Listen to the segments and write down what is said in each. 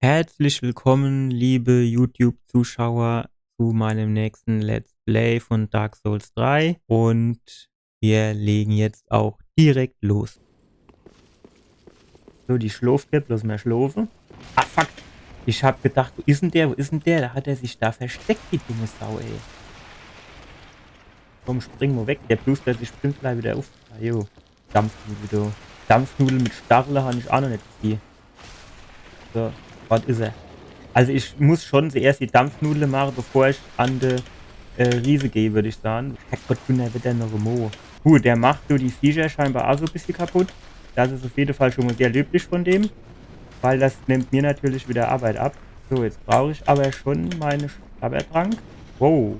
Herzlich willkommen, liebe YouTube-Zuschauer, zu meinem nächsten Let's Play von Dark Souls 3 und wir legen jetzt auch direkt los. So, die schläft nicht, bloß mehr schlafen. Ah, fuck! Ich hab gedacht, wo ist denn der? Wo ist denn der? Da hat er sich da versteckt, die dumme Sau, ey. Komm, spring mal weg. Der plustert sich springt gleich wieder auf. Ah, jo. Dampfnudel, du. Dampfnudel mit Stachel habe ich auch noch nicht gesehen. So, was ist er? Also ich muss schon zuerst die Dampfnudel machen, bevor ich an die Riese gehe, würde ich sagen. Herrgott, der wird der noch Mo. Gut, der macht so die Viecher scheinbar auch so ein bisschen kaputt. Das ist auf jeden Fall schon mal sehr löblich von dem. Weil das nimmt mir natürlich wieder Arbeit ab. So, jetzt brauche ich aber schon meine Schlabbertrank. Wow.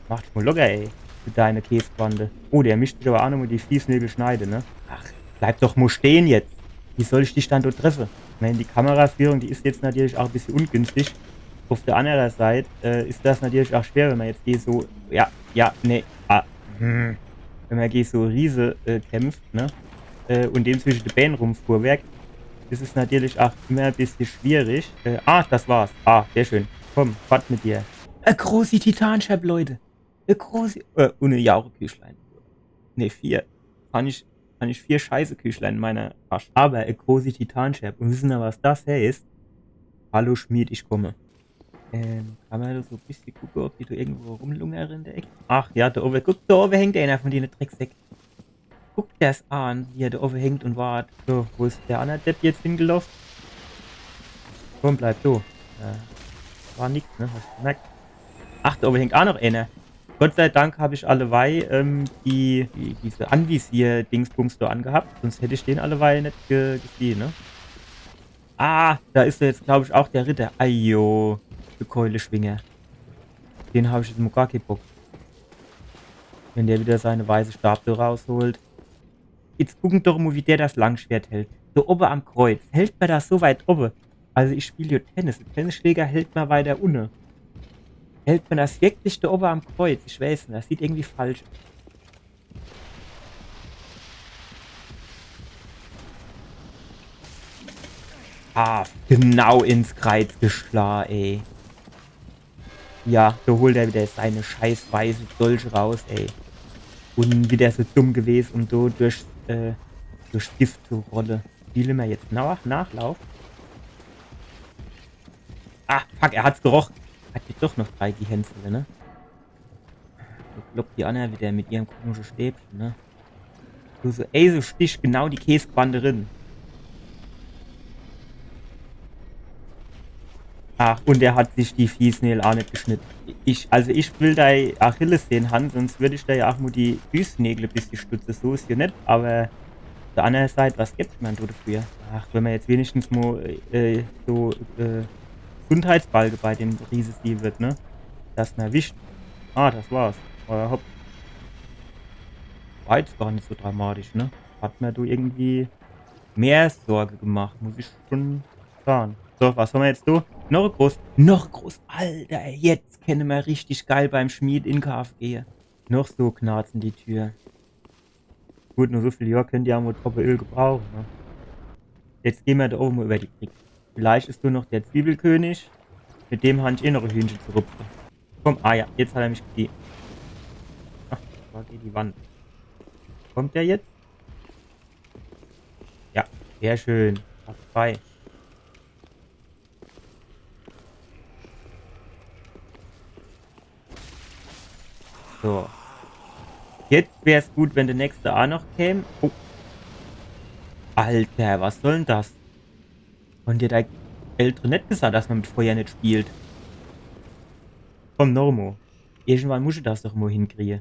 Macht mal locker, ey. Für deine Käsebande. Oh, der mischt sich aber auch noch mit die Fiesnägel schneide, ne? Ach, bleib doch mal stehen jetzt. Wie soll ich dich dann dort treffen? Ich meine, die Kameraführung, die ist jetzt natürlich auch ein bisschen ungünstig. Auf der anderen Seite ist das natürlich auch schwer, wenn man jetzt so, wenn man so Riese kämpft, ne? Und dem zwischen den Beinen rumfuhrwerk. Das ist natürlich auch immer ein bisschen schwierig. Das war's. Ah, sehr schön. Komm, fahrt mit dir. Große Titanschab, Leute. Große, und eine Jaure-Küchlein. Ne, 4. Kann ich 4 scheiße Küchlein in meiner Tasche. Aber ein große Titanschab. Und wissen wir, was das heißt? Hallo Schmied, ich komme. Kann man da so ein bisschen gucken, ob die da irgendwo rumlungern in der Ecke? Ach ja, da oben, guck, da oben hängt einer von denen Drecksäck. Guck das an, wie er da oben hängt und wartet. So, wo ist der andere Depp jetzt hingelaufen? Komm, bleib du. War nix, ne? Hast du gemerkt? Ach, da oben hängt auch noch einer. Gott sei Dank habe ich alleweil diese Anvisier-Dingsbums da angehabt. Sonst hätte ich den alleweil nicht gesehen, ne? Ah, da ist er jetzt, glaube ich, auch der Ritter. Ajo, der Keuleschwinger. Den habe ich jetzt mal gar keinen Bock. Wenn der wieder seine weiße Stab da rausholt. Jetzt gucken doch mal, wie der das Langschwert hält. So oben am Kreuz. Hält man das so weit oben? Also ich spiele hier Tennis. Der Tennisschläger hält man weiter unten. Hält man das wirklich da oben am Kreuz? Ich weiß nicht, das sieht irgendwie falsch aus. Ah, genau ins Kreuz geschlagen, ey. Ja, da holt er wieder seine scheiß weiße Dolch raus, ey. Und wieder so dumm gewesen, um so durchs Gift zu rollen. Spielen wir jetzt Nachlauf? Ah, fuck, er hat's gerochen. Hat jetzt doch noch 3 Gehänsel, ne? So kloppt die Anna wieder mit ihrem komischen Stäbchen, ne? So, ey, so sticht genau die Käsequande drin. Ach, und er hat sich die Fiesnägel auch nicht geschnitten. Also ich will da Achilles sehen, Hand, sonst würde ich da ja auch nur die Füßnägel ein bisschen stutzen. So ist hier nicht, aber auf der anderen Seite, was gibt man da dafür? Ach, wenn man jetzt wenigstens mal Gesundheitsbalge bei dem Riesenstil wird, ne? Das man erwischt. Ah, das war's. Hopp. War jetzt gar nicht so dramatisch, ne? Hat mir du irgendwie mehr Sorge gemacht, muss ich schon sagen. So, was haben wir jetzt, du? Noch groß. Noch groß. Alter, jetzt können wir richtig geil beim Schmied in Kauf gehen. Noch so knarzen die Tür. Gut, nur so viel Jahr könnt ihr auch mal Öl gebrauchen, ne? Jetzt gehen wir da oben über die Brücke. Vielleicht ist du noch der Zwiebelkönig. Mit dem habe ich eh noch ein Hühnchen zu rupfen. Komm, ah ja, jetzt hat er mich gesehen. Ach, da geht die Wand. Kommt der jetzt? Ja, sehr schön. Auf 2. So. Jetzt wäre es gut, wenn der nächste auch noch käme. Oh. Alter, was soll denn das? Und dir der Ältere nicht gesagt, dass man mit Feuer nicht spielt? Komm, Normo. Irgendwann muss ich das doch mal hinkriegen.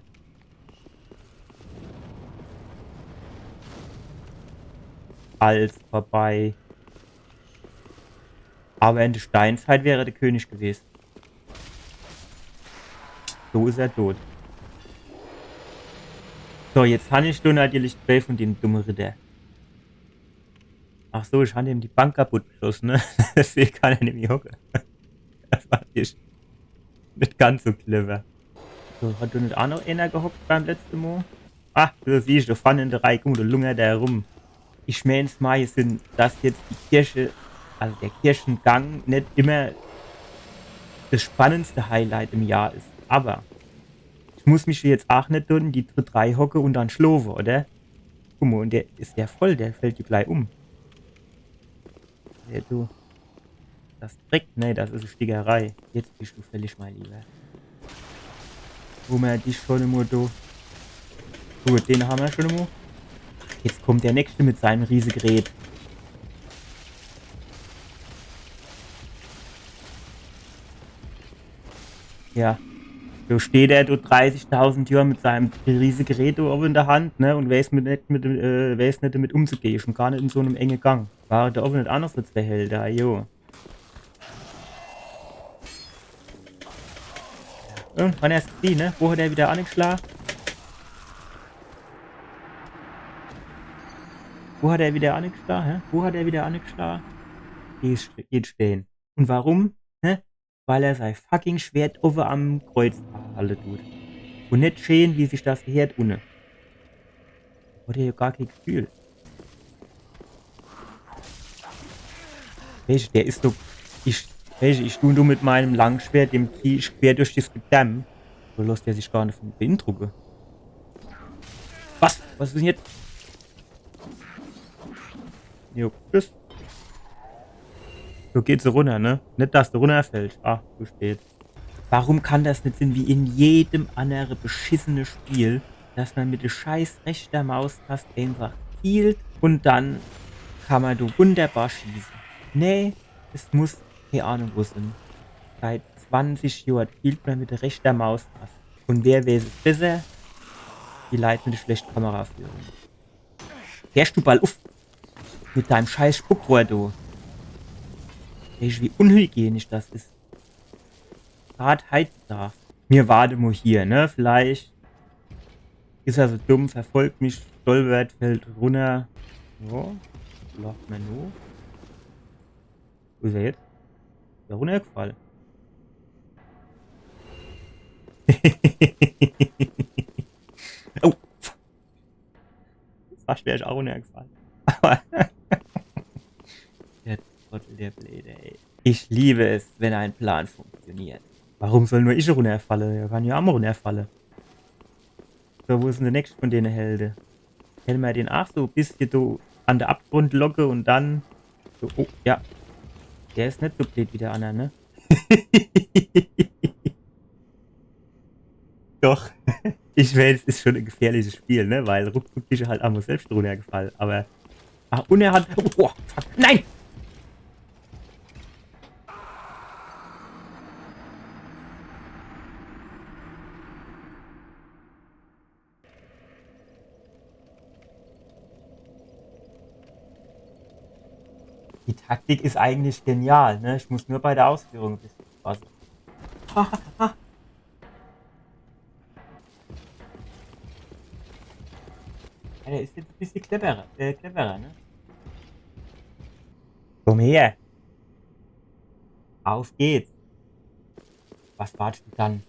Alles vorbei. Aber in der Steinzeit wäre der König gewesen. So ist er tot. So, jetzt habe ich nur natürlich 12 von den dummen Ritter. Ach so, ich habe ihm die Bank kaputt geschossen, ne? Deswegen kann er nämlich hocken. Das war nicht ganz so clever. So, hat du nicht auch noch einer gehockt beim letzten Mal? Ah, du siehst, da vorne in der Reihe, guck mal, da lungert der herum. Ich mein's mal, sind das jetzt die Kirche also der Kirchengang nicht immer das spannendste Highlight im Jahr ist. Aber ich muss mich jetzt auch nicht in die 3 hocke und dann schlafe, oder? Guck mal, und der ist ja voll, der fällt dir gleich um. Ja, du, das trägt, ne, das ist eine Stickerei. Jetzt bist du fällig, mein Lieber. Wo wir dich schon immer da. Gut, den haben wir schon immer. Jetzt kommt der nächste mit seinem Riesengerät. Ja, so steht er dort 30.000 Jahre mit seinem riesigen Gerät oben in der Hand, ne, und weiß nicht damit umzugehen, schon gar nicht in so einem engen Gang. War da oben nicht anders als der Held, da, jo. Und wann erst die, ne? Wo hat er wieder angeschlagen? Wo hat er wieder angeschlagen, hä? Wo hat er wieder angeschlagen? Geht stehen. Und warum? Hä? Weil er sein fucking Schwert over am Kreuz halten tut. Und nicht schön, wie sich das gehört, ohne. Hat er ja gar kein Gefühl. Welche, der ist doch. Ich tue nur mit meinem Langschwert dem Vieh quer durch das Gedämm. So lässt der sich gar nicht beeindrucken. Was? Was ist denn jetzt? Jo, tschüss. So geht's runter, ne? Nicht, dass du runterfällst. Ah, zu spät. Warum kann das nicht sein wie in jedem anderen beschissenen Spiel, dass man mit der scheiß rechter Maustaste einfach zielt und dann kann man da wunderbar schießen. Nee, es muss, keine Ahnung wo sind. Seit 20 Jahren spielt man mit der rechter Maustaste. Und wer weiß es besser? Die Leute mit der schlechten Kameraführung. Fährst du bald auf mit deinem scheiß Spuckrohr, du. Weißt du, wie unhygienisch das ist? Gerade Heizbedarf. Mir warte mal hier, ne? Vielleicht ist er so dumm, verfolgt mich, stolpert, fällt runter. So, läuft mir nur. Wo ist er jetzt? Ist er runtergefallen? Oh! Fast wäre ich auch runtergefallen. Aber der Trottel, der Blöde, ey. Ich liebe es, wenn ein Plan funktioniert. Warum soll nur ich runterfallen? Er kann ja auch mal runterfallen. So, wo ist denn der nächste von denen Helden? Hätten wir den auch so ein bisschen so an der Abgrundlocke und dann so, oh, ja. Der ist nicht so blöd wie der andere, ne? Doch. Ich weiß, es ist schon ein gefährliches Spiel, ne? Weil ruckzuck ist er halt einmal selbst runtergefallen. Aber. Ah, und er hat. Oh, fuck. Nein! Die Taktik ist eigentlich genial, ne? Ich muss nur bei der Ausführung ein bisschen passen. Ja, der ist jetzt ein bisschen cleverer, ne? Komm her! Auf geht's! Was wartest du dann?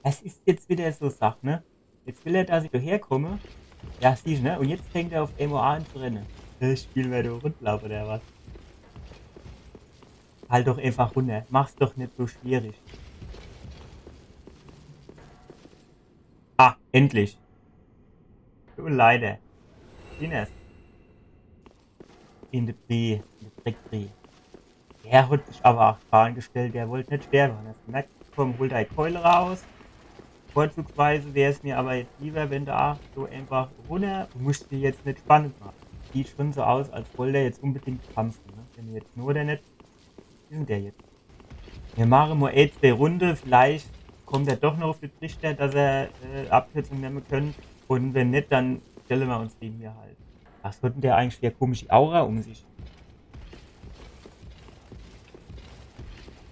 Es ist jetzt wieder so Sache, ne? Jetzt will er, dass ich hierher komme. Ja, siehst du, ne? Und jetzt fängt er auf MOA an zu rennen. Das Spiel wäre doch Rundlauf oder was? Halt doch einfach runter. Mach's doch nicht so schwierig. Ah, endlich. Du leider. Ines. In der Brie. In der Dreckbrie. Der hat sich aber auch Fragen gestellt. Der wollte nicht sterben. Er hat gemerkt, komm, hol deine Keule raus. Vorzugsweise wäre es mir aber jetzt lieber, wenn du auch so einfach runter. Du musst dir jetzt nicht spannend machen. Sieht schon so aus, als wollte er jetzt unbedingt kämpfen. Ne? Wenn wir jetzt nur oder nicht. Wie ist denn der jetzt? Wir machen mal 2 Runde. Vielleicht kommt er doch noch auf den Trichter, dass er Abkürzung nehmen können. Und wenn nicht, dann stellen wir uns den hier halt. Was hat denn der eigentlich für eine komische Aura um sich?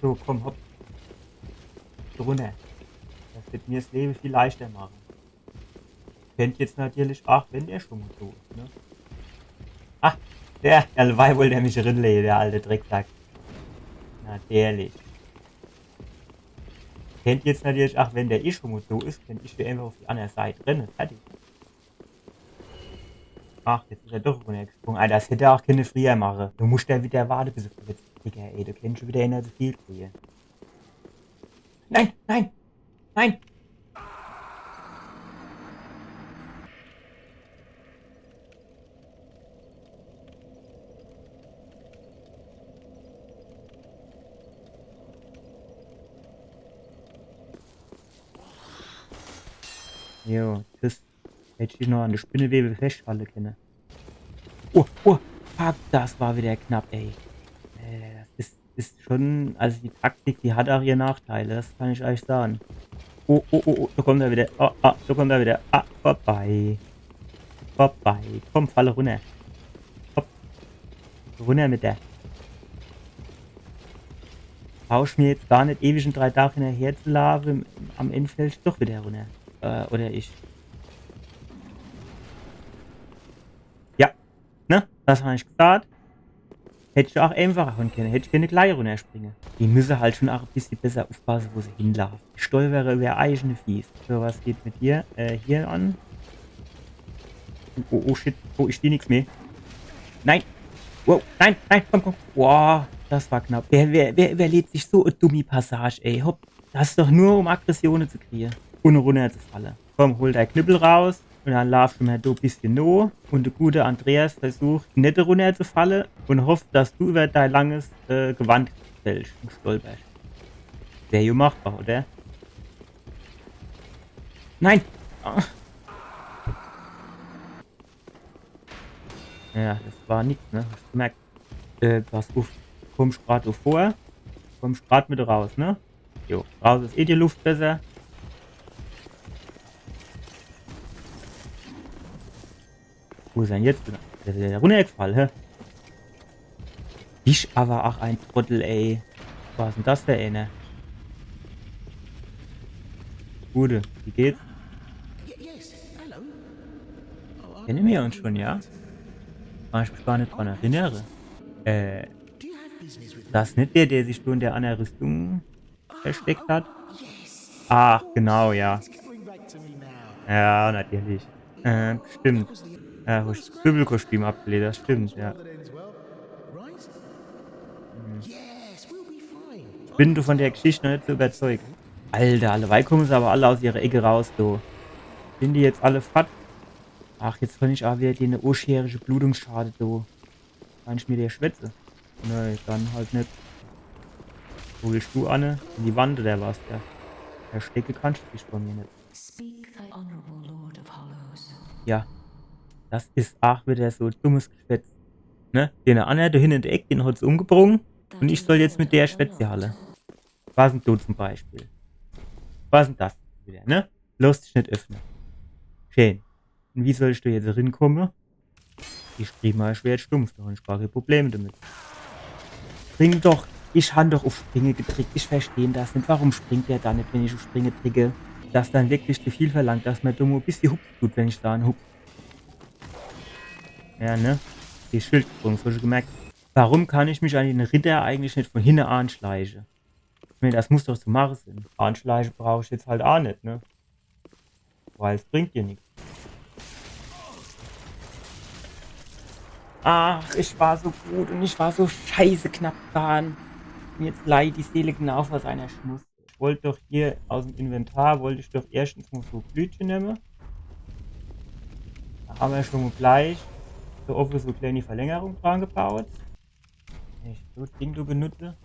So, komm, hopp. So runter. Das wird mir das Leben viel leichter machen. Kennt jetzt natürlich auch, wenn der schon mal so ist, ne? Ach, der wollte der mich rinlegen, der alte Drecksack. Natürlich. Kennt jetzt natürlich auch, wenn der schon mal so ist, kennt ich für einfach auf die andere Seite rennen. Fertig. Ach, jetzt ist er doch runtergesprungen. Alter, das hätte er auch keine früher machen. Du musst ja wieder warten, bis er verletzt ist. Digga, ey, du kennst schon wieder nicht so viel früher. Nein, nein, nein! Jo, das hätte ich noch an der Spinnewebe festhalten können. Oh, oh, fuck, das war wieder knapp, ey. Das ist schon, also die Taktik, die hat auch ihre Nachteile, das kann ich euch sagen. Oh, oh, oh, oh, da kommt er wieder. Oh, ah, da kommt er wieder. Ah, vorbei. Vorbei. Komm, falle runter. Hopp, runter mit der. Brauchst mir jetzt gar nicht ewig in 3 Tagen hinterher zu laufen. Am Ende fällt doch wieder runter. Oder ich. Ja, ne? Das habe ich gesagt. Hätte ich auch einfacher machen können. Hätte ich keine gleich runterspringen. Die müssen halt schon auch ein bisschen besser aufpassen, wo sie hinlaufen. Die Stolperer wäre eigene Fies. So, was geht mit dir? Hier an. Oh, oh shit. Oh, ich stehe nichts mehr. Nein. Wow, nein, nein, komm, komm. Wow, das war knapp. Wer überlebt sich so eine dumme Passage, ey? Hopp. Das ist doch nur, um Aggressionen zu kriegen. Und runterzufallen. Komm, hol dein Knüppel raus. Und dann laufst du mal da ein bisschen no. Und der gute Andreas versucht, nicht runterzufallen. Und hofft, dass du über dein langes Gewand fällst und stolperst. Wäre ja machbar, oder? Nein! Ah. Ja, das war nichts, ne? Hast du gemerkt. Pass auf. Kommst gerade vor. Kommst gerade mit raus, ne? Jo, raus ist eh die Luft besser. Wo ist denn jetzt? Der ist wieder runtergefallen, hä? Ich aber auch ein Trottel, ey. Was ist denn das für eine? Gute, wie geht's? Kennen wir uns schon, ja? Kann ich mich gar nicht dran erinnern. Äh, das ist nicht der sich nur in der anderen Rüstung versteckt hat? Ach, genau, ja. Ja, natürlich. Stimmt. Ja, wo ich das Bübelkostüm abgelegt, das stimmt, ja. Ich bin du von der Geschichte noch nicht so überzeugt. Alter, alleweil kommen sie aber alle aus ihrer Ecke raus, du. Sind die jetzt alle fett? Ach, jetzt kann ich auch wieder die eine oscherische Blutungsschade, du. Kann ich mir der schwätze? Nein, dann halt nicht. Wo willst du, Anne? In die Wand oder was? Ja. Verstecke kannst du dich von mir nicht. Ja, das ist auch wieder so dummes Geschwätz. Ne? Den Anne, da hinten in der Ecke, den hat's umgebrungen. Und ich soll jetzt mit der Schwätzehalle. Was denn du zum Beispiel? Was denn das wieder, ne? Lass dich nicht öffnen. Schön. Und wie soll ich da jetzt rinkommen? Ich sprich mal schwer stumpf, da habe ich gar keine Probleme damit. Spring doch! Ich habe doch auf Springe gedrückt. Ich verstehe das nicht. Warum springt der da nicht, wenn ich auf Springe drücke? Das dann wirklich zu viel verlangt, dass man dumm ein bisschen hupft tut, wenn ich da einen hupf. Ja, ne? Die Schildsprung, so schon gemerkt. Warum kann ich mich an den Ritter eigentlich nicht von hinten anschleichen? Ich meine, das muss doch so machen sein. Anschleichen brauche ich jetzt halt auch nicht, ne? Weil es bringt dir nichts. Ach, ich war so gut und ich war so scheiße knapp dran. Und jetzt leiht die Seele genau vor seiner Schnuss. Ich wollte doch hier aus dem Inventar, wollte ich doch erstens mal so Blütchen nehmen. Da haben wir schon mal gleich so offen so kleine Verlängerung dran gebaut. Wenn ich so Ding du benutze.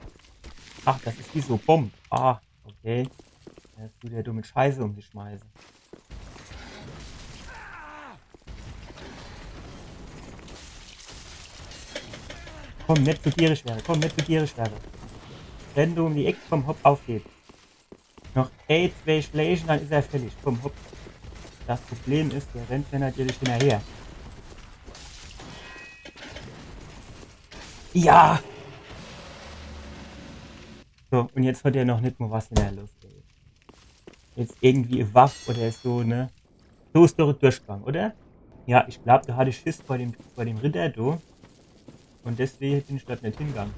Ach, das ist wie so Bomb. Ah, okay. Das tut ja dumme Scheiße um sich schmeißen. Komm, nicht zu gierig werden. Komm, nicht zu gierig werden. Wenn du um die Ecke komm, hopp, auf geht's. Noch 2 Schlägen, dann ist er fällig. Komm, hopp. Das Problem ist, der rennt mir natürlich hinterher. Ja! So, und jetzt hat er noch nicht mal was in der Lust. Jetzt irgendwie eine Waffe oder so, ne? So ist doch ein Durchgang, oder? Ja, ich glaube, da hatte ich Schiss vor dem Ritter, du. Und deswegen bin ich dort nicht hingegangen.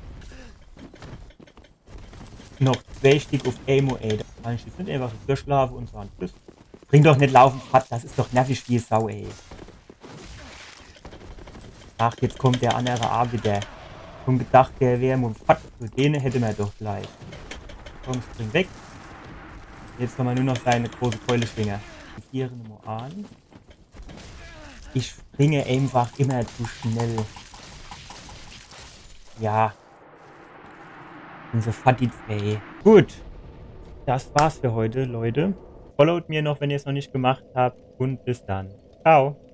Noch 2 Stück auf Amo, ey. Da kann ich jetzt nicht einfach so durchschlafen und sagen, tschüss. Bring doch nicht laufen, Pat, das ist doch nervig wie Sau, ey. Ach, jetzt kommt der andere A wieder. Schon gedacht, der wäre und fuck, so den hätte man doch gleich. Komm, spring weg. Jetzt haben wir nur noch seine große Keuleschwinger. Ich viere nochmal an. Ich springe einfach immer zu schnell. Ja. Bin so fattig, ey. Gut. Das war's für heute, Leute. Followt mir noch, wenn ihr es noch nicht gemacht habt. Und bis dann. Ciao.